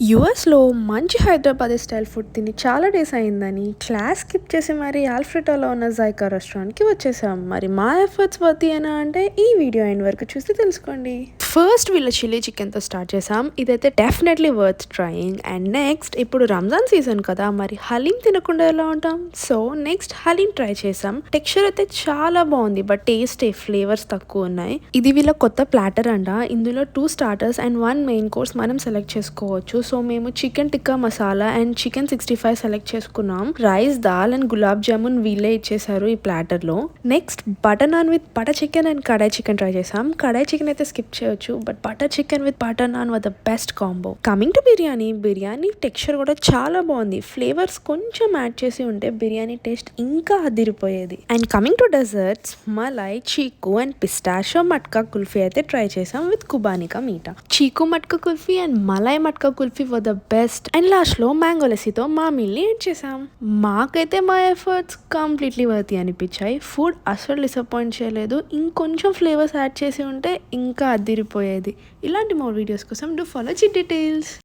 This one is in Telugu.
యూఎస్లో మంచి హైదరాబాదీ స్టైల్ ఫుడ్ తిని చాలా డేస్ అయిందని క్లాస్ స్కిప్ చేసి మరి ఆల్ఫ్రెటోలో ఉన్న జైకా రెస్టారెంట్కి వచ్చేసాం. మరి మా ఎఫర్ట్స్ వర్తీయేనా అంటే ఈ వీడియో ఎండ్ వరకు చూసి తెలుసుకోండి. ఫస్ట్ వీళ్ళ చిల్లీ చికెన్తో స్టార్ట్ చేసాం. ఇదైతే definitely worth trying. And next ఇప్పుడు రంజాన్ సీజన్ కదా, మరి హలీం తినకుండా ఎలా ఉంటాం? సో నెక్స్ట్ హలీం ట్రై చేసాం. టెక్స్చర్ అయితే చాలా బాగుంది, బట్ టేస్ట్ ఫ్లేవర్స్ తక్కువ ఉన్నాయి. ఇది వీళ్ళ కొత్త ప్లాటర్ అంట. ఇందులో 2 స్టార్టర్స్ అండ్ 1 మెయిన్ కోర్స్ మనం సెలెక్ట్ చేసుకోవచ్చు. సో మేము chicken tikka masala and chicken 65 select చేసుకున్నాం. రైస్, దాల్ అండ్ గులాబ్ జామున్ వీళ్ళే ఇచ్చేసారు ఈ ప్లాటర్ లో. Next butter non with butter chicken and kadai chicken try చేసాం. కడాయి చికెన్ అయితే స్కిప్ చేయొచ్చు, but butter chicken with butter non was the best combo. Coming to biryani texture కూడా చాలా బాగుంది. ఫ్లేవర్స్ కొంచెం యాడ్ చేసి ఉంటే బిర్యానీ టేస్ట్ ఇంకా అదిరిపోయేది. And coming to desserts, malai, chiku and పిస్టాషో matka kulfi అయితే ట్రై చేసాం విత్ కుబానికా మీఠా. చీకు matka kulfi and malai matka kulfi for the best. And last లో మ్యాంగో లస్సీతో మా మీల్ ని యాడ్ చేసాం. మాకైతే మా ఎఫర్ట్స్ కంప్లీట్లీ వర్తీ అనిపించాయి. ఫుడ్ అసలు డిసప్పాయింట్ చేయలేదు. ఇంకొంచెం ఫ్లేవర్స్ యాడ్ చేసి ఉంటే ఇంకా అదిరిపోయేది. ఇలాంటి మోర్ వీడియోస్ కోసం డూ ఫాలో చిట్ డీటెయిల్స్.